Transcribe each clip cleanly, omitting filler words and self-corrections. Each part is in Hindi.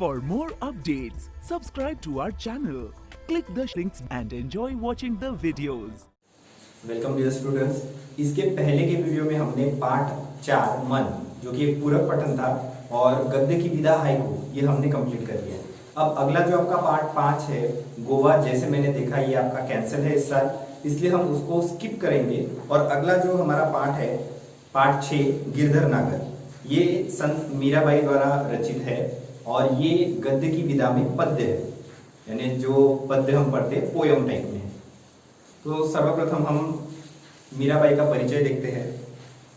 For more updates, subscribe to our channel, click the links and enjoy watching the videos. Welcome dear students. इसके पहले के वीडियो में हमने पार्ट 4 मन जो कि एक पूरक पठन था और गद्य की विधा हाइकू ये हमने कंप्लीट कर लिया है। अब अगला जो आपका पार्ट 5 है गोवा, जैसे मैंने देखा ये आपका कैंसिल है इस साल, इसलिए हम उसको स्किप करेंगे। और अगला जो हमारा पार्ट है पार्ट 6 गिरधर नागर, ये संत मीराबाई द्वारा रचित है और ये गद्य की विधा में पद्य है, यानी जो पद्य हम पढ़ते हैं पोयम टाइप में। तो सर्वप्रथम हम मीराबाई का परिचय देखते हैं।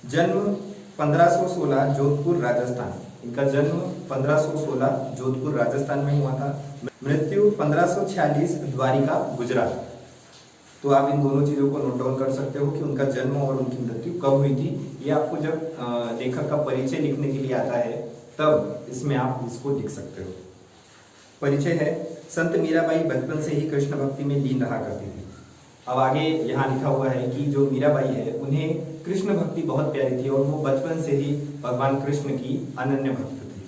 जन्म 1516 जोधपुर राजस्थान, इनका जन्म 1516 जोधपुर राजस्थान में हुआ था। मृत्यु 1546 द्वारिका गुजरात। तो आप इन दोनों चीजों को नोट डाउन कर सकते हो कि उनका जन्म और उनकी मृत्यु कब हुई थी। ये आपको जब लेखक का परिचय लिखने के लिए आता है तब इसमें आप इसको लिख सकते हो। परिचय है, संत मीराबाई बचपन से ही कृष्ण भक्ति में लीन रहा करती थी। अब आगे यहाँ लिखा हुआ है कि जो मीराबाई है उन्हें कृष्ण भक्ति बहुत प्यारी थी और वो बचपन से ही भगवान कृष्ण की अनन्य भक्त थी।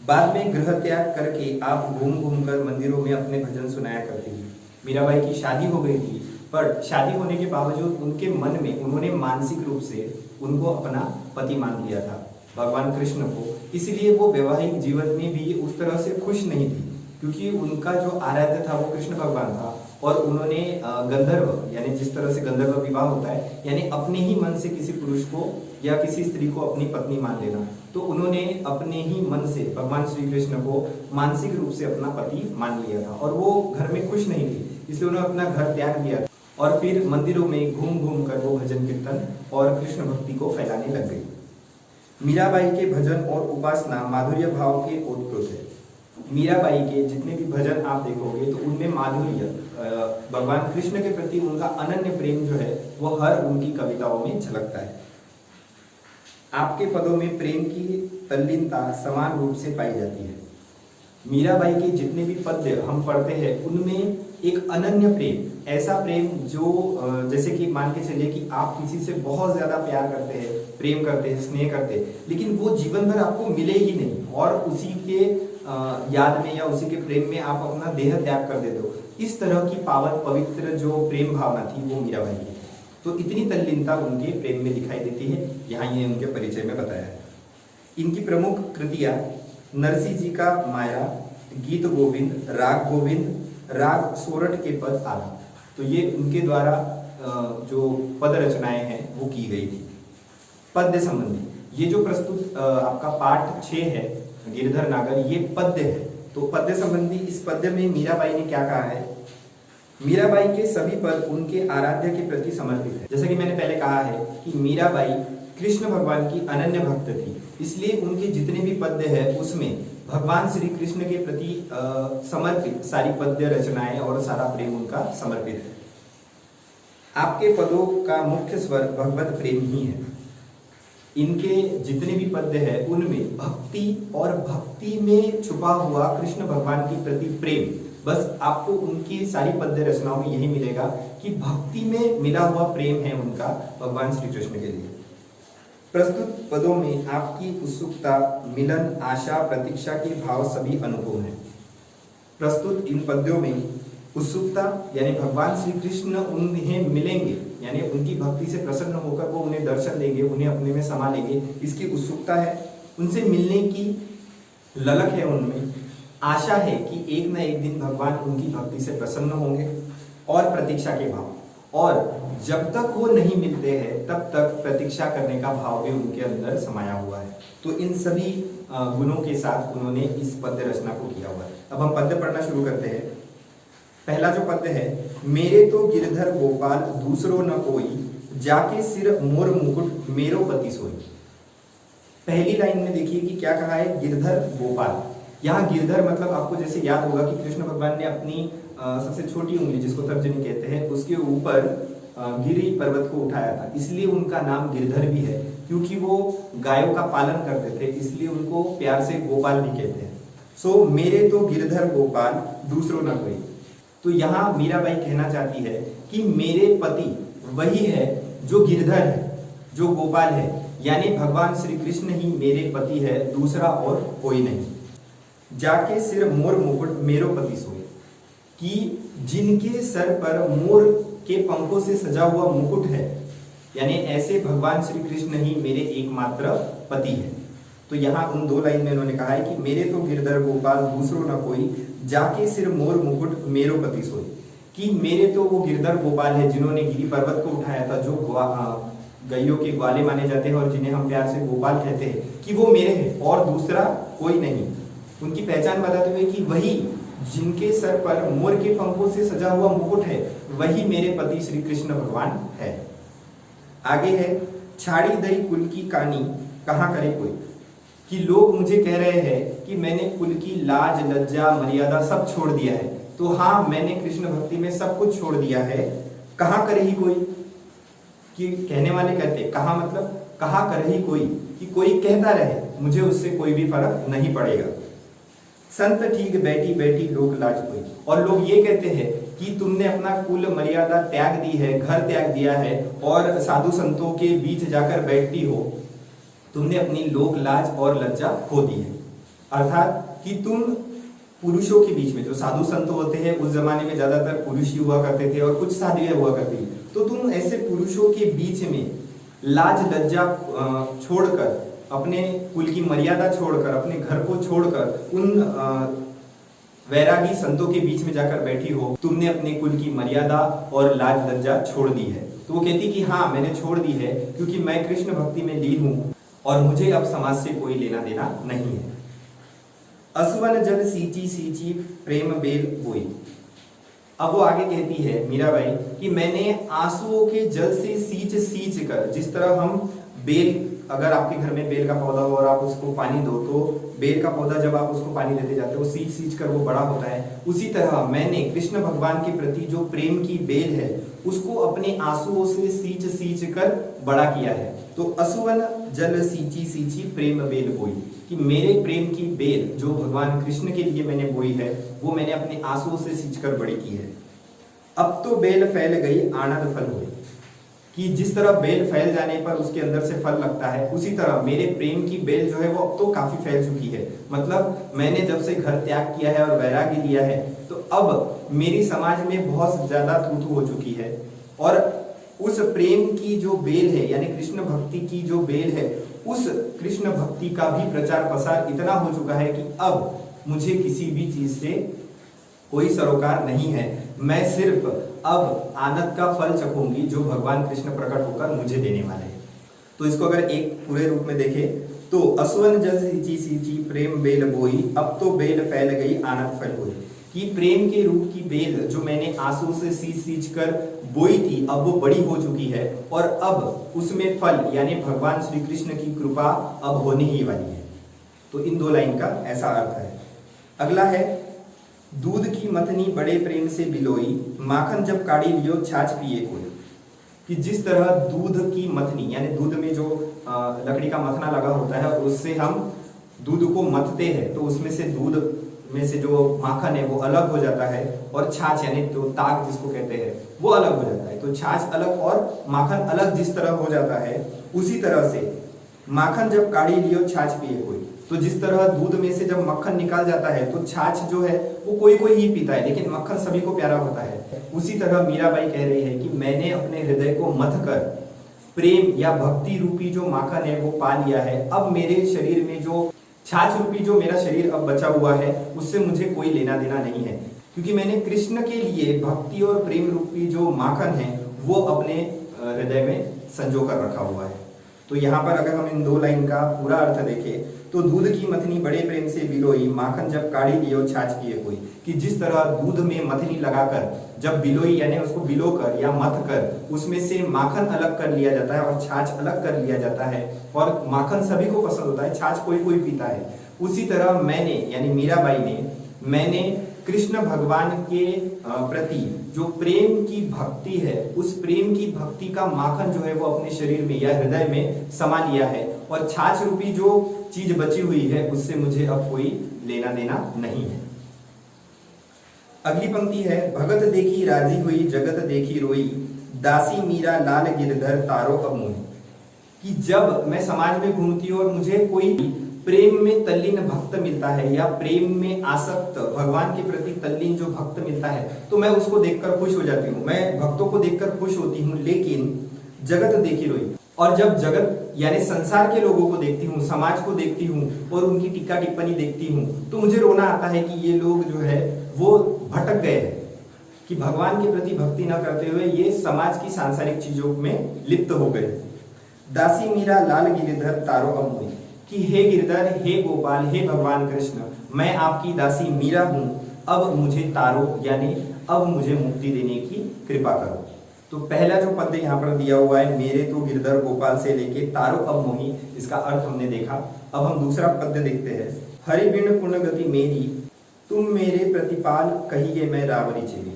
बाद में गृह त्याग करके आप घूम घूम कर मंदिरों में अपने भजन सुनाया करती थी। मीराबाई की शादी हो गई थी, पर शादी होने के बावजूद उनके मन में उन्होंने मानसिक रूप से उनको अपना पति मान लिया था, भगवान कृष्ण को। इसलिए वो वैवाहिक जीवन में भी उस तरह से खुश नहीं थी, क्योंकि उनका जो आराध्य था वो कृष्ण भगवान था और उन्होंने गंधर्व, यानी जिस तरह से गंधर्व विवाह होता है, यानी अपने ही मन से किसी पुरुष को या किसी स्त्री को अपनी पत्नी मान लेना, तो उन्होंने अपने ही मन से भगवान श्री कृष्ण को मानसिक रूप से अपना पति मान लिया था और वो घर में खुश नहीं थी, इसलिए उन्होंने अपना घर त्याग दिया था और फिर मंदिरों में घूम घूम कर वो भजन कीर्तन और कृष्ण भक्ति को फैलाने लग गई। मीराबाई के भजन और उपासना माधुर्य भाव के ओतप्रोत है। मीराबाई के जितने भी भजन आप देखोगे तो उनमें माधुर्य, भगवान कृष्ण के प्रति उनका अनन्य प्रेम जो है वो हर उनकी कविताओं में झलकता है। आपके पदों में प्रेम की तल्लीनता समान रूप से पाई जाती है। मीराबाई के जितने भी पद्य हम पढ़ते हैं उनमें एक अनन्य प्रेम, ऐसा प्रेम जो जैसे कि मान के चलिए कि आप किसी से बहुत ज्यादा प्यार करते हैं, प्रेम करते हैं, स्नेह करते हैं, लेकिन वो जीवन भर आपको मिले ही नहीं और उसी के याद में या उसी के प्रेम में आप अपना देह त्याग कर देते हो। इस तरह की पावन पवित्र जो प्रेम भावना थी वो मीराबाई की, तो इतनी तल्लीनता उनके प्रेम में दिखाई देती है। यहाँ ये उनके परिचय में बताया है। इनकी प्रमुख कृतियां नरसिंह जी का माया, गीत गोविंद, राग सोरठ के पद आदि, तो ये उनके द्वारा जो पद रचनाएं हैं वो की गई थी। पद्य संबंधी ये जो प्रस्तुत आपका पाठ 6 है गिरधर नागर, ये पद्य है। तो पद्य संबंधी इस पद्य में मीराबाई ने क्या कहा है? मीराबाई के सभी पद उनके आराध्य के प्रति समर्पित है। जैसा कि मैंने पहले कहा है कि मीराबाई कृष्ण भगवान की अनन्य भक्त थी, इसलिए उनके जितने भी पद्य है उसमें भगवान श्री कृष्ण के प्रति समर्पित सारी पद्य रचनाएं और सारा प्रेम उनका समर्पित है। आपके पदों का मुख्य स्वर भगवत प्रेम ही है। इनके जितने भी पद्य है उनमें भक्ति और भक्ति में छुपा हुआ कृष्ण भगवान के प्रति प्रेम, बस आपको उनकी सारी पद्य रचनाओं में यही मिलेगा कि भक्ति में मिला हुआ प्रेम है उनका भगवान श्री कृष्ण के लिए। प्रस्तुत पदों में आपकी उत्सुकता, मिलन, आशा, प्रतीक्षा के भाव सभी अनुभव हैं। प्रस्तुत इन पद्यों में उत्सुकता यानी भगवान श्री कृष्ण उन्हें मिलेंगे, यानी उनकी भक्ति से प्रसन्न होकर वो उन्हें दर्शन देंगे, उन्हें अपने में समा लेंगे, इसकी उत्सुकता है। उनसे मिलने की ललक है उनमें, आशा है कि एक न एक दिन भगवान उनकी भक्ति से प्रसन्न होंगे, और प्रतीक्षा के भाव, और जब तक वो नहीं मिलते हैं तब तक प्रतीक्षा करने का भाव भी उनके अंदर समाया हुआ है। तो इन सभी गुणों के साथ उन्होंने इस पद्य रचना को किया हुआ है। अब हम पद्य पढ़ना शुरू करते हैं। पहला जो पद्य है, मेरे तो गिरधर गोपाल दूसरो न कोई, जाके सिर मोर मुकुट मेरो पति सोई। पहली लाइन में देखिए कि क्या कहा है, गिरधर गोपाल। यहाँ गिरधर मतलब आपको जैसे याद होगा कि कृष्ण भगवान ने अपनी सबसे छोटी उंगली जिसको तर्जनी कहते हैं उसके ऊपर गिरि पर्वत को उठाया था, इसलिए उनका नाम गिरधर भी है, क्योंकि वो गायों का पालन करते थे, इसलिए उनको प्यार से गोपाल भी कहते हैं। सो मेरे तो गिरधर गोपाल दूसरो न कोई। तो यहाँ मीराबाई कहना चाहती है कि मेरे पति वही है जो गिरधर है, जो गोपाल है, यानी भगवान श्री कृष्ण ही मेरे पति है, दूसरा और कोई नहीं। जाके सिर मोर मुकुट मेरो पति सोए, कि जिनके सर पर मोर के पंखों से सजा हुआ मुकुट है, यानी ऐसे भगवान श्री कृष्ण ही मेरे एकमात्र पति है। तो यहाँ उन 2 लाइन में उन्होंने कहा है कि मेरे तो गिरधर गोपाल दूसरो न कोई, जाके सिर मोर मुकुट मेरो पति सोई, कि मेरे तो वो गिरधर गोपाल है जिन्होंने गिरी पर्वत को उठाया था, जो गैयों के ग्वाले माने जाते हैं और जिन्हें हम प्यार से गोपाल कहते हैं, कि वो मेरे हैं और दूसरा कोई नहीं। उनकी पहचान बताते हुए कि वही जिनके सर पर मोर के पंखों से सजा हुआ मुकुट है, वही मेरे पति श्री कृष्ण भगवान है। आगे है, छाड़ी दई कुल की कानी कहाँ करे कोई, कि लोग मुझे कह रहे हैं कि मैंने कुल की लाज लज्जा मर्यादा सब छोड़ दिया है। तो हाँ, मैंने कृष्ण भक्ति में सब कुछ छोड़ दिया है, कहाँ करे ही कोई, कि कहने वाले कहते कहा मतलब कहा कर ही कोई, कि कोई कहता रहे मुझे उससे कोई भी फर्क नहीं पड़ेगा। संत ठीक बैठी बैठी लोक लाज कोई, और लोग ये कहते हैं कि तुमने अपना कुल मर्यादा त्याग दी है, घर त्याग दिया है और साधु संतों के बीच जाकर बैठती हो, तुमने अपनी लोक लाज और लज्जा खो दी है। अर्थात कि तुम पुरुषों के बीच में, जो साधु संत होते हैं उस जमाने में ज्यादातर पुरुष ही हुआ करते थे और कुछ साध्वियां हुआ करती थी, तो तुम ऐसे पुरुषों के बीच में लाज लज्जा छोड़कर, अपने कुल की मर्यादा छोड़कर, अपने घर को छोड़कर उन वैरागी संतों के बीच में जाकर बैठी हो, तुमने अपने कुल की मर्यादा और लाज लज्जा छोड़ दी है। तो वो कहती कि हाँ, मैंने छोड़ दी है क्योंकि मैं कृष्ण भक्ति में लीन हूं और मुझे अब समाज से कोई लेना देना नहीं है। असवन जल सींची सींची प्रेम बेल बोई। अब वो आगे कहती है मीराबाई कि मैंने आंसुओं के जल से सींच सींच कर, जिस तरह हम बेल, अगर आपके घर में बेल का पौधा हो और आप उसको पानी दो, तो बेल का पौधा जब आप उसको पानी देते जाते हो सींच सींच कर वो बड़ा होता है, उसी तरह मैंने कृष्ण भगवान के प्रति जो प्रेम की बेल है उसको अपने आंसुओं से सींच सींच कर बड़ा किया है। तो असुवन जल सींची सींची प्रेम बेल बोई, कि मेरे प्रेम की बेल जो भगवान कृष्ण के लिए मैंने बोई है वो मैंने अपने आंसुओं से सींचकर बड़ी की है। अब तो बेल फैल गई आनंद फल हुई, कि जिस तरह बेल फैल जाने पर उसके अंदर से फल लगता है, उसी तरह मेरे प्रेम की बेल जो है वो अब तो काफी फैल चुकी है। मतलब मैंने जब से घर त्याग किया है और वैराग्य लिया है, तो अब मेरी समाज में बहुत ज्यादा तू हो चुकी है और उस प्रेम की जो बेल है, यानी कृष्ण भक्ति की जो बेल है, उस कृष्ण भक्ति का भी प्रचार प्रसार इतना हो चुका है कि अब मुझे किसी भी चीज से कोई सरोकार नहीं है। मैं सिर्फ अब आनंद का फल चखूंगी जो भगवान कृष्ण प्रकट होकर मुझे देने वाले हैं। तो इसको अगर एक पूरे रूप में देखें तो असुवन जल सींची सींची प्रेम बेल बोई, अब तो बेल फैल गई आनंद फल हुई, कि प्रेम के रूप की बेल जो मैंने आंसू से सींच सींच कर बोई थी अब वो बड़ी हो चुकी है और अब उसमें फल यानी भगवान श्री कृष्ण की कृपा अब होने ही वाली है। तो इन 2 लाइन का ऐसा अर्थ है। अगला है, दूध की मथनी बड़े प्रेम से बिलोई, माखन जब काढ़ी लियो छाछ पिए कोई, कि जिस तरह दूध की मथनी यानी दूध में जो लकड़ी का मथना लगा होता है उससे हम दूध को मथते हैं तो उसमें से दूध में से जो माखन है वो अलग हो जाता है और छाछ यानी तो ताक जिसको कहते हैं वो अलग हो जाता है। तो छाछ अलग और माखन अलग जिस तरह हो जाता है, उसी तरह से माखन जब काढ़ी लियो छाछ पिए कोई, तो जिस तरह दूध में से जब मक्खन निकाल जाता है तो छाछ जो है वो कोई कोई ही पीता है लेकिन मक्खन सभी को प्यारा होता है। उसी तरह मीराबाई कह रही है कि मैंने अपने हृदय को मथ कर प्रेम या भक्ति रूपी जो माखन है वो पा लिया है। अब मेरे शरीर में जो छाछ रूपी जो मेरा शरीर अब बचा हुआ है उससे मुझे कोई लेना देना नहीं है, क्योंकि मैंने कृष्ण के लिए भक्ति और प्रेम रूपी जो माखन है वो अपने हृदय में संजो कर रखा हुआ है। तो यहाँ पर अगर हम इन 2 लाइन का पूरा अर्थ देखें तो दूध की मथनी बड़े प्रेम से बिलोई, माखन जब काढ़ी लियो छाछ पिए कोई, कि जिस तरह दूध में मथनी लगाकर जब बिलोई यानी उसको बिलो कर या मथ कर उसमें से माखन अलग कर लिया जाता है और छाछ अलग कर लिया जाता है और माखन सभी को पसंद होता है, छाछ कोई कोई पीता है। उसी तरह मैंने यानी मीराबाई ने मैंने कृष्ण भगवान के प्रति जो प्रेम की भक्ति है उस प्रेम की भक्ति का माखन जो है वो अपने शरीर में या हृदय में समा लिया है और छाछ रूपी जो चीज बची हुई है उससे मुझे अब कोई लेना देना नहीं है। अगली पंक्ति है, भगत देखी राजी हुई जगत देखी रोई, दासी मीरा लाल गिरधर तारो अब मोही, कि जब मैं समाज में घूमती हूँ और मुझे कोई प्रेम में तल्लीन भक्त मिलता है या प्रेम में आसक्त भगवान के प्रति तल्लीन जो भक्त मिलता है तो मैं उसको देखकर खुश हो जाती हूँ, मैं भक्तों को देखकर खुश होती हूँ। लेकिन जगत देखी रोई, और जब जगत यानी संसार के लोगों को देखती हूँ, समाज को देखती हूँ और उनकी टीका टिप्पणी देखती हूँ तो मुझे रोना आता है कि ये लोग जो है वो भटक गए हैं, कि भगवान के प्रति भक्ति न करते हुए ये समाज की सांसारिक चीजों में लिप्त हो गए। दासी मीरा लाल गिरधर तारो अमोई, कि हे गिरधर, हे गोपाल, हे भगवान कृष्ण, मैं आपकी दासी मीरा हूं, अब मुझे तारो यानी अब मुझे मुक्ति देने की कृपा करो। तो पहला जो पद यहाँ पर दिया हुआ है, मेरे तो गिरधर गोपाल से लेके तारो अब मोही, इसका अर्थ हमने देखा। अब हम दूसरा पद देखते हैं। हरि बिन पुण्य गति मेरी, तुम मेरे प्रतिपाल कहिए मैं रावरी चेरी।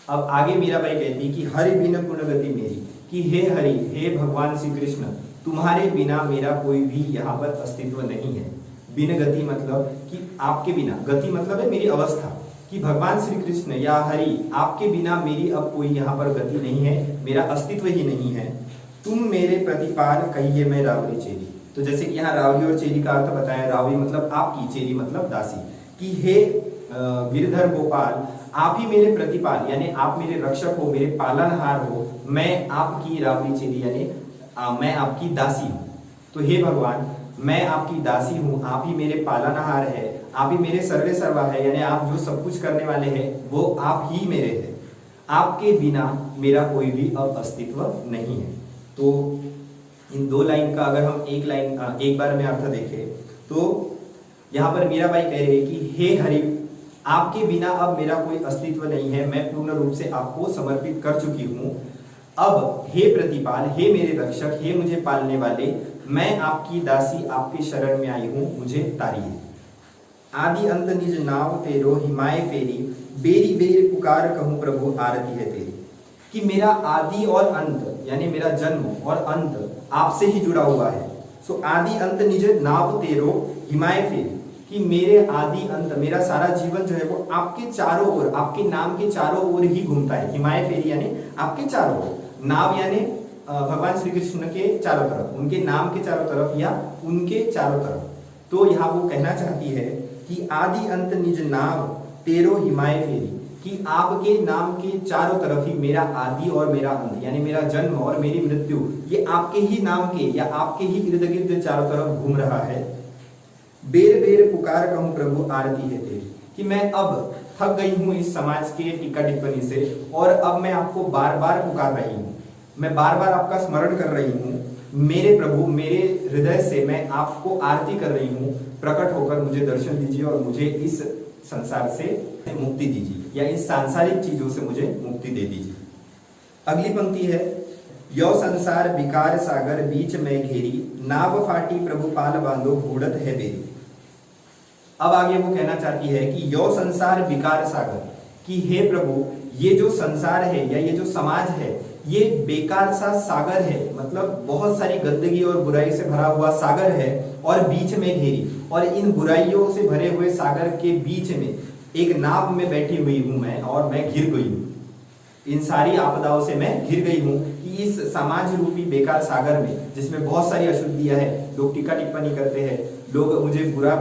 अब आगे मीराबाई कहती कि हरि बिन पुण्य गति मेरी, कि हे हरि, हे भगवान श्री कृष्ण, तुम्हारे बिना मेरा कोई भी यहाँ पर अस्तित्व नहीं है। बिन गति मतलब कि आपके बिना, गति मतलब है मेरी अवस्था, कि भगवान श्री कृष्ण या हरि आपके बिना मेरी अब कोई यहाँ पर गति नहीं है, मेरा अस्तित्व ही नहीं है। तुम मेरे प्रतिपाल कहिए मैं रावरी चेरी। तो जैसे कि यहाँ रावरी और चेरी का अर्थ बताया, रावरी मतलब आपकी, चेरी मतलब दासी, कि हे गिरधर गोपाल, आप ही मेरे प्रतिपाल यानी आप मेरे रक्षक हो, मेरे पालनहार हो, मैं आपकी रावरी चेरी यानी मैं आपकी दासी हूँ। तो हे भगवान, मैं आपकी दासी हूँ, आप ही मेरे पालनहार है, आप ही मेरे सर्वे सर्वा है, यानी आप जो सब कुछ करने वाले हैं वो आप ही मेरे हैं। आपके बिना मेरा कोई भी अब अस्तित्व नहीं है। तो इन दो लाइन का अगर हम एक बार में अर्थ देखें तो यहाँ पर मीराबाई कह रही है कि हे हरि, आपके बिना अब मेरा कोई अस्तित्व नहीं है, मैं पूर्ण रूप से आपको समर्पित कर चुकी हूँ। अब हे प्रतिपाल, हे मेरे रक्षक, हे मुझे पालने वाले, मैं आपकी दासी आपके शरण में आई हूँ, मुझे तारिए। आदि अंत निज नाव तेरो हिमाय फेरी, बेरी बेरी पुकार कहूँ प्रभु आरती है तेरी। कि मेरा आदि और अंत यानी मेरा जन्म और अंत आपसे ही जुड़ा हुआ है। सो आदि अंत निज नाव तेरो हिमाय फेरी, कि मेरे आदि अंत, मेरा सारा जीवन जो है वो आपके चारों ओर, आपके नाम के चारों ओर ही घूमता है। हिमाय फेरी यानी आपके चारों ओर, नाव यानी भगवान श्री कृष्ण के चारों तरफ, उनके नाम के चारों तरफ या उनके चारों तरफ। तो यहाँ वो कहना चाहती है कि आदि अंत निज नाव तेरो हिमाय फेरी, कि आपके नाम के चारों तरफ ही मेरा आदि और मेरा अंत यानी मेरा जन्म और मेरी मृत्यु ये आपके ही नाम के या आपके ही इर्द गिर्द चारों तरफ घूम रहा है। बेर बेर पुकार कहूँ प्रभु आरती है तेरी, कि मैं अब थक गई हूँ इस समाज के टीका टिप्पणी से और अब मैं आपको बार बार पुकार रही हूँ, मैं बार बार आपका स्मरण कर रही हूँ। मेरे प्रभु, मेरे हृदय से मैं आपको आरती कर रही हूँ, प्रकट होकर मुझे दर्शन दीजिए और मुझे इस संसार से मुक्ति दीजिए या इस सांसारिक चीजों से मुझे मुक्ति दे दीजिए। अगली पंक्ति है, यो संसार विकार सागर बीच में घेरी, नाव फाटी प्रभु पाल बांधो घूड़त है बेरी। अब आगे वो कहना चाहती है कि यो संसार विकार सागर, कि हे प्रभु ये जो संसार है या ये जो समाज है ये बेकार सा सागर है, मतलब बहुत सारी गंदगी और बुराई से भरा हुआ सागर है और बीच में घेरी, और इन बुराइयों से भरे हुए सागर के बीच में एक नाव में बैठी हुई हूं मैं और मैं घिर गई हूं, इन सारी आपदाओं से मैं घिर गई हूं कि इस समाज रूपी बेकार सागर में जिसमें बहुत सारी अशुद्धियां हैं, लोग टीका टिप्पणी करते हैं, लोग मुझे बुरा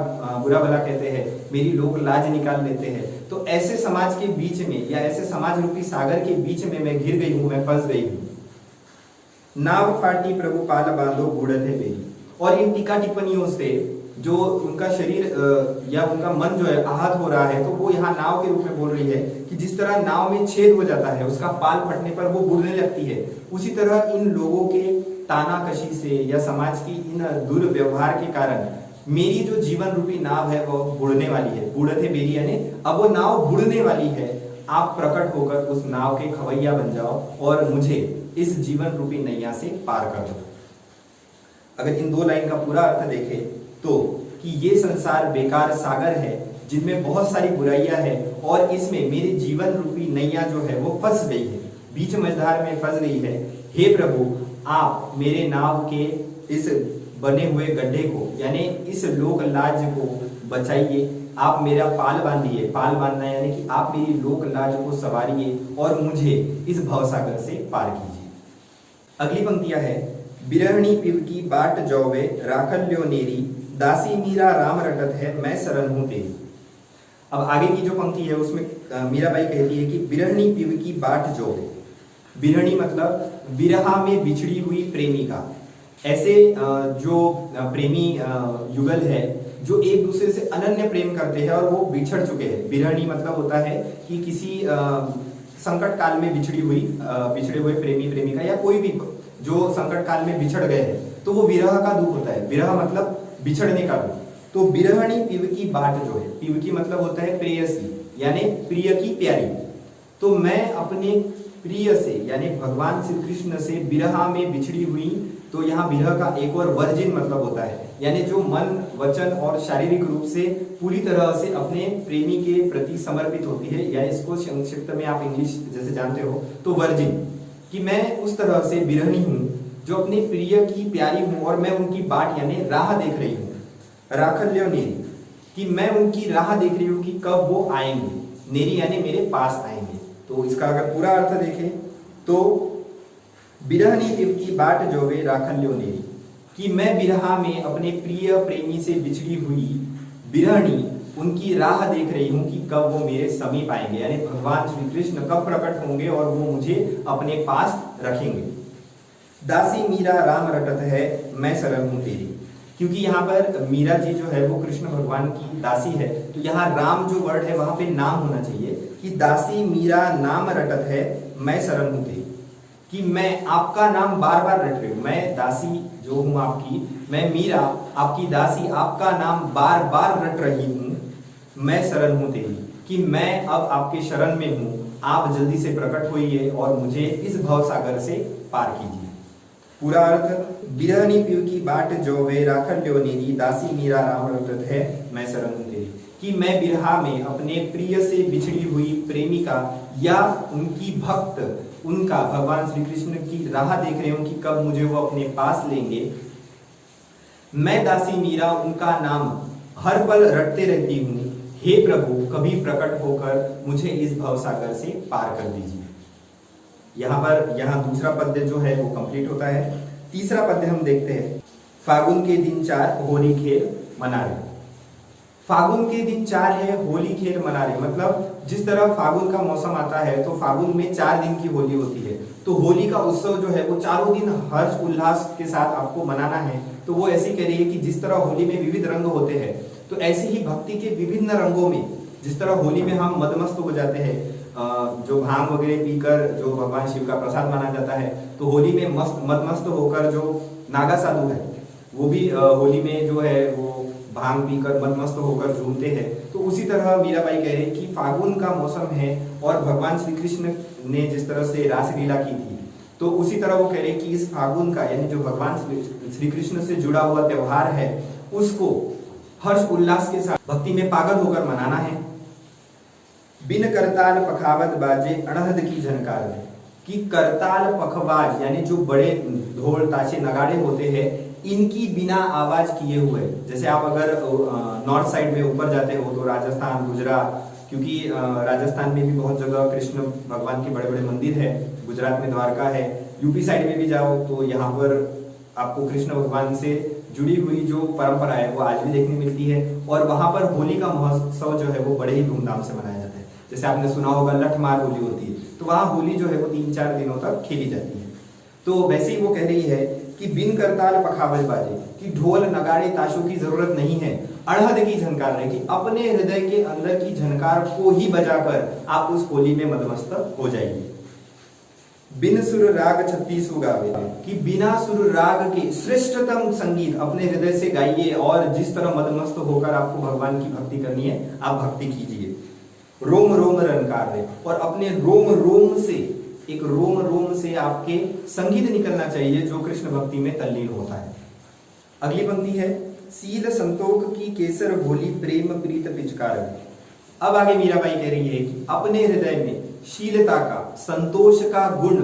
भला कहते हैं, मेरी लोग लाज निकाल लेते हैं। तो ऐसे समाज के बीच में या ऐसे समाज रूपी सागर के बीच में मैं घिर गई हूं, मैं फंस गई हूं। नाव फाटी प्रभु पाल बांधो घूड़त है बेरी, और इन टीका टिप्पणियों से जो उनका शरीर या उनका मन जो है आहत हो रहा है, तो वो यहाँ नाव के रूप में बोल रही है कि जिस तरह नाव में छेद हो जाता है, उसका पाल फटने पर वो बुड़ने लगती है, उसी तरह इन लोगों के तानाकशी से या समाज की इन दुर्व्यवहार के कारण मेरी जो जीवन रूपी नाव है वो बुड़ने वाली है। बुड़त है बेरी यानी अब वो नाव बुड़ने वाली है, आप प्रकट होकर उस नाव के खवैया बन जाओ और मुझे इस जीवन रूपी नैया से पार कर दो। अगर इन दो लाइन का पूरा अर्थ देखें तो कि ये संसार बेकार सागर है जिनमें बहुत सारी बुराइयां हैं और इसमें मेरी जीवन रूपी नैया जो है वो फंस गई है, बीच मझधार में फंस गई है। हे प्रभु, आप मेरे नाव के इस बने हुए गड्ढे को यानी इस लोक लाज को बचाइए, आप मेरा पाल बांधिए, पाल बांधना यानी कि आप मेरी लोक लाज को सवारिए और मुझे इस भवसागर से पार कीजिए। अगली पंक्तियां है, बिरहणी पिव की बाट जौवे राखल ल्यो नेरी, दासी मीरा राम रटत है, मैं शरण हूं तेरी। अब आगे की जो पंक्ति है उसमें मीराबाई कहती है कि बिरहनी पीव की बाट जोगे। बिरहनी मतलब विरहा में बिछड़ी हुई प्रेमिका। ऐसे जो प्रेमी युगल है जो एक दूसरे से अनन्य प्रेम करते हैं और वो बिछड़ चुके हैं। बिरहनी मतलब होता है कि किसी संकट काल में बिछड़े हुए प्रेमी प्रेमिका या कोई भी जो संकट काल में बिछड़ गए हैं तो वो विरह का दुख होता है। विरह मतलब बिछड़ने का दुख। तो बिरहनी पीव की बाट जो है, पीव की मतलब होता है प्रेयसी यानी प्रिय की प्यारी। तो मैं अपने प्रिय से यानी भगवान श्री कृष्ण से विरहा में बिछड़ी हुई। तो यहाँ विरह का एक और वर्जिन मतलब होता है यानी जो मन वचन और शारीरिक रूप से पूरी तरह से अपने प्रेमी के प्रति समर्पित होती है, या इसको संक्षिप्त में आप इंग्लिश जैसे जानते हो तो वर्जिन, कि मैं उस तरह से विरहनी हूँ जो अपने प्रिय की प्यारी हूँ और मैं उनकी बाट यानी राह देख रही हूँ। राखल्यो नेरी, कि मैं उनकी राह देख रही हूँ कि कब वो आएंगे। नेरी यानी मेरे पास आएंगे। तो इसका अगर पूरा अर्थ देखें तो बिरहनी पीव की बाट जोगे राखल्यो नेरी, कि मैं विरहा में अपने प्रिय प्रेमी से बिछड़ी हुई बिरहनी उनकी राह देख रही हूँ कि कब वो मेरे समीप आएंगे, यानी भगवान श्री कृष्ण कब प्रकट होंगे और वो मुझे अपने पास रखेंगे। दासी मीरा राम रटत है, मैं शरण हूँ तेरी। क्योंकि यहाँ पर मीरा जी जो है वो कृष्ण भगवान की दासी है, तो यहाँ राम जो वर्ड है वहां पे नाम होना चाहिए कि दासी मीरा नाम रटत है, मैं शरण हूँ तेरी, कि मैं आपका नाम बार बार रट रही हूँ। मैं दासी जो हूँ आपकी, मैं मीरा आपकी दासी आपका नाम बार बार रट रही हूँ, मैं शरण हूँ तेरी, कि मैं अब आपके शरण में हूँ, आप जल्दी से प्रकट होइए और मुझे इस भव सागर से पार कीजिए। पूरा अर्थ बिरहनी पीव की बाट जोवे राखल्यो नेरी, दासी मीरा राम रटत है, मैं शरण हूँ तेरी, कि मैं बिरहा में अपने प्रिय से बिछड़ी हुई प्रेमिका या उनकी भक्त उनका भगवान श्री कृष्ण की राह देख रही हूँ कि कब मुझे वो अपने पास लेंगे। मैं दासी मीरा उनका नाम हर पल रटते रहती हूँ, हे प्रभु कभी प्रकट होकर मुझे इस भवसागर से पार कर दीजिए। यहाँ दूसरा पद्य जो है वो कंप्लीट होता है। तीसरा पद्य हम देखते हैं। फागुन के दिन 4 होली खेल मना रहे। फागुन के दिन 4 है, होली खेल मना रहे, मतलब जिस तरह फागुन का मौसम आता है तो फागुन में 4 दिन की होली होती है, तो होली का उत्सव जो है वो चारों दिन हर्ष उल्लास के साथ आपको मनाना है। तो वो ऐसी कह रही है कि जिस तरह होली में विविध रंग होते हैं तो ऐसे ही भक्ति के विभिन्न रंगों में, जिस तरह होली में हम मदमस्त हो जाते हैं, जो भांग वगैरह पीकर जो भगवान शिव का प्रसाद माना जाता है, तो होली में मदमस्त होकर जो नागा साधु है वो भी होली में जो है वो भांग पीकर मदमस्त होकर झूमते हैं। तो उसी तरह मीराबाई कह रही कि फागुन का मौसम है और भगवान श्री कृष्ण ने जिस तरह से रासलीला की थी, तो उसी तरह वो कह रहे कि इस फागुन का यानी जो भगवान श्री कृष्ण से जुड़ा हुआ त्योहार है उसको हर्ष उल्लास के साथ भक्ति में पागल होकर मनाना है। बिन करताल पखावत बाजे अड़हद की झनकार में, कि करताल पखवाज यानी जो बड़े ढोल ताशे नगाड़े होते हैं इनकी बिना आवाज किए हुए, जैसे आप अगर नॉर्थ साइड में ऊपर जाते हो तो राजस्थान गुजरात, क्योंकि राजस्थान में भी बहुत जगह कृष्ण भगवान के बड़े बड़े मंदिर है, गुजरात में द्वारका है, यूपी साइड में भी जाओ तो यहाँ पर आपको कृष्ण भगवान से जुड़ी हुई जो परंपरा है वो आज भी देखने मिलती है। और वहां पर होली का महोत्सव जो है वो बड़े ही धूमधाम से मनाया जाता है। जैसे आपने सुना होगा लठमार होली होती है, तो वहां होली जो है वो 3-4 दिनों तक खेली जाती है। तो वैसे ही वो कह रही है कि बिन करताल पखावज बाजे, कि ढोल नगाड़े ताशों की जरूरत नहीं है, अड़हद की झनकार है, कि अपने हृदय के अंदर की झनकार को ही बजाकर आप उस होली में मदमस्त हो जाइए। बिन सुर राग 36 गावे, कि बिना सुर राग के श्रेष्ठतम संगीत अपने हृदय से गाइए और जिस तरह मदमस्त होकर आपको भगवान की भक्ति करनी है आप भक्ति कीजिए। रोम रोम रनकार रहे, और अपने रोम रोम से, एक रोम रोम से आपके संगीत निकलना चाहिए जो कृष्ण भक्ति में तल्लीन होता है। अगली पंक्ति है सील संतोख की केसर भोली प्रेम प्रीत पिचकार। अब आगे मीराबाई कह रही है कि अपने हृदय में शीलता का, संतोष का गुण,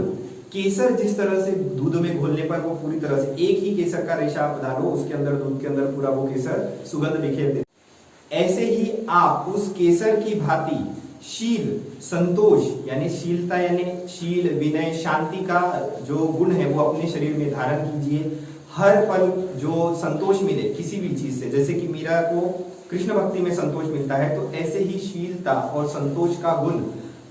केसर जिस तरह से दूध में घोलने पर वो पूरी तरह से एक ही केसर का रेशा आप डालो उसके अंदर, दूध के अंदर पूरा वो केसर सुगंध बिखेर दे, ऐसे ही आप उस केसर की भांति शील, संतोष यानी शीलता यानी शील, विनय, शांति का जो गुण है वो अपने शरीर में धारण कीजिए। हर पल जो संतोष मिले किसी भी चीज से, जैसे कि मीरा को कृष्ण भक्ति में संतोष मिलता है, तो ऐसे ही शीलता और संतोष का गुण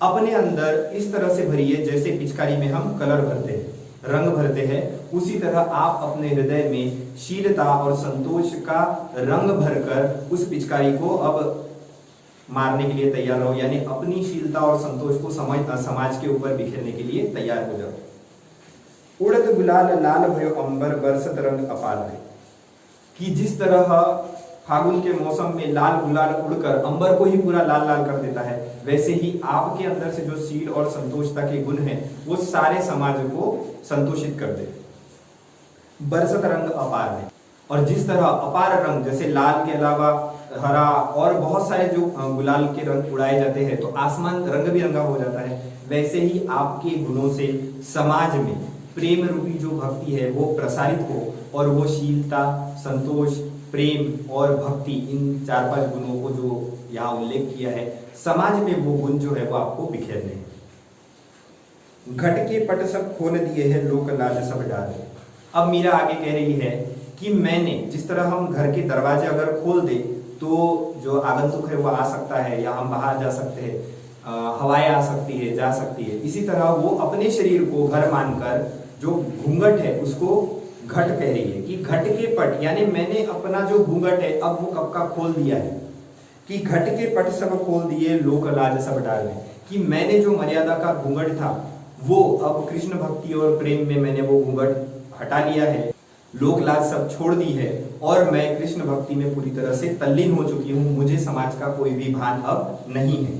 अपने अंदर इस तरह से भरिए जैसे पिचकारी में हम कलर भरते हैं, रंग भरते हैं, उसी तरह आप अपने हृदय में शीलता और संतोष का रंग भरकर उस पिचकारी को अब मारने के लिए तैयार रहो, यानी अपनी शीलता और संतोष को समाज के ऊपर बिखेरने के लिए तैयार हो जाओ। उड़त गुलाल लाल भयो अंबर बरसत रंग अपार है, कि जिस तरह फागुन के मौसम में लाल गुलाल उड़कर अंबर को ही पूरा लाल लाल कर देता है, वैसे ही आपके अंदर से जो शील और संतोषता के गुण हैं वो सारे समाज को संतोषित कर दे। बरसत रंग अपार है, और जिस तरह अपार रंग जैसे लाल के अलावा हरा और बहुत सारे जो गुलाल के रंग उड़ाए जाते हैं तो आसमान रंग बिरंगा हो जाता है, वैसे ही आपके गुणों से समाज में प्रेम रूपी जो भक्ति है वो प्रसारित हो, और वो शीलता, संतोष, प्रेम और भक्ति, इन 4-5 गुणों को जो यहाँ उल्लेख किया है, समाज में वो गुण जो है वो आपको बिखेरने हैं। घट के पट सब खोल दिए हैं, लोक लाज सब डाले। अब मीरा आगे कह रही है कि मैंने, जिस तरह हम घर के दरवाजे अगर खोल दे तो जो आगंतुक है वो आ सकता है, या हम बाहर जा सकते हैं, हवाएं आ सकती है, जा सकती है, इसी तरह वो अपने शरीर को घर मानकर जो घूंघट है उसको घट कह रही है कि घट के पट, यानी मैंने अपना जो घूंघट है अब वो कब का खोल दिया है, कि घट के पट सब खोल दिए लोक लाज सब डाले, कि मैंने जो मर्यादा का घूंघट था वो अब कृष्ण भक्ति और प्रेम में मैंने वो घूंघट हटा लिया है, लोक लाज सब छोड़ दी है, और मैं कृष्ण भक्ति में पूरी तरह से तल्लीन हो चुकी हूँ, मुझे समाज का कोई भी भान अब नहीं है।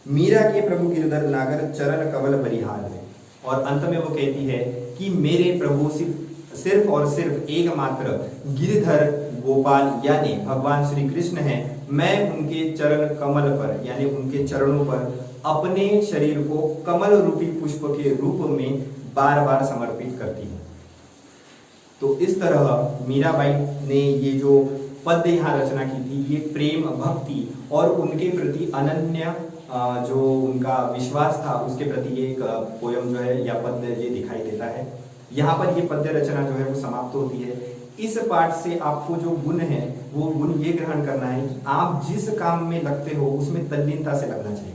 मीरा के प्रभु गिरधर नागर चरण कमल बलिहार है, और अंत में वो कहती है कि मेरे प्रभु सिर्फ और सिर्फ एकमात्र गिरधर गोपाल यानी भगवान श्री कृष्ण हैं, मैं उनके चरण कमल पर यानी उनके चरणों पर अपने शरीर को कमल रूपी पुष्प के रूप में बार बार समर्पित करती हूँ। तो इस तरह मीराबाई ने ये जो पद्य यहाँ रचना की थी, ये प्रेम, भक्ति और उनके प्रति अनन्य जो उनका विश्वास था उसके प्रति एक पोयम जो है या पद्य ये दिखाई देता है। यहाँ पर ये पद्य रचना जो है वो समाप्त होती है। इस पाठ से आपको जो गुण है वो गुण ये ग्रहण करना है कि आप जिस काम में लगते हो उसमें तल्लीनता से लगना चाहिए।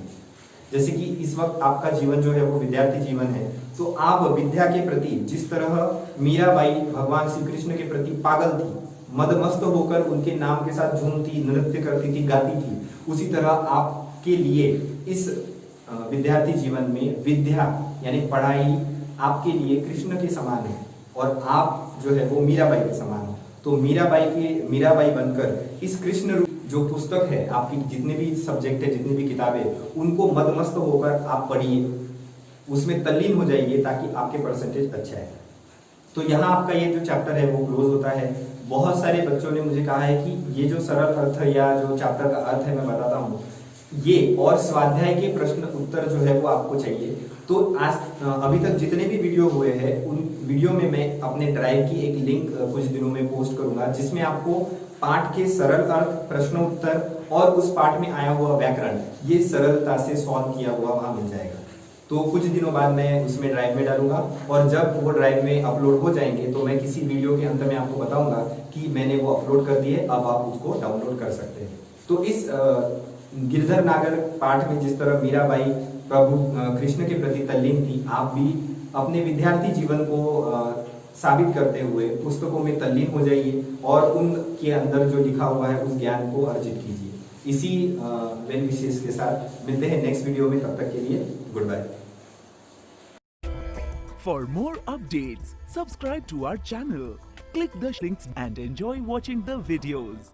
जैसे कि इस वक्त आपका जीवन जो है वो विद्यार्थी जीवन है, तो आप विद्या के प्रति जिस तरह मीराबाई भगवान श्री कृष्ण के प्रति पागल थी, मदमस्त होकर उनके नाम के साथ झूमती, नृत्य करती थी, गाती थी, उसी तरह आपके लिए इस विद्यार्थी जीवन में विद्या यानी पढ़ाई आपके लिए कृष्ण के समान है, और आप जो है वो मीराबाई के समान हो। तो मीराबाई बनकर इस कृष्ण रूप जो पुस्तक है, आपकी जितने भी सब्जेक्ट है, जितनी भी किताबें, उनको मदमस्त होकर आप पढ़िए, उसमें तल्लीन हो जाइए ताकि आपके परसेंटेज अच्छा है। तो यहाँ आपका ये जो चैप्टर है वो क्लोज होता है। बहुत सारे बच्चों ने मुझे कहा है कि ये जो सरल अर्थ या जो चैप्टर का अर्थ है मैं बताता हूँ, ये और स्वाध्याय के प्रश्न उत्तर जो है वो आपको चाहिए। तो आज अभी तक जितने भी वीडियो हुए हैं उन वीडियो में मैं अपने ड्राइव की एक लिंक कुछ दिनों में पोस्ट करूंगा, जिसमें आपको पाठ के सरल अर्थ, प्रश्न उत्तर और उस पाठ में आया हुआ व्याकरण ये सरलता से सॉल्व किया हुआ वहां मिल जाएगा। तो कुछ दिनों बाद मैं उसमें ड्राइव में डालूंगा, और जब वो ड्राइव में अपलोड हो जाएंगे तो मैं किसी वीडियो के अंत में आपको बताऊंगा कि मैंने वो अपलोड कर दिए, अब आप उसको डाउनलोड कर सकते हैं। तो इस गिरधर नागर पाठ में जिस तरह मीराबाई प्रभु कृष्ण के प्रति तल्लीन थी, आप भी अपने विद्यार्थी जीवन को साबित करते हुए पुस्तकों में तल्लीन हो जाइए और उनके अंदर जो लिखा हुआ है उस ज्ञान को अर्जित कीजिए। इसी वेल विशेष के साथ मिलते हैं नेक्स्ट वीडियो में, तब तक के लिए goodbye. For more updates, subscribe to our channel, click the links and enjoy watching the videos.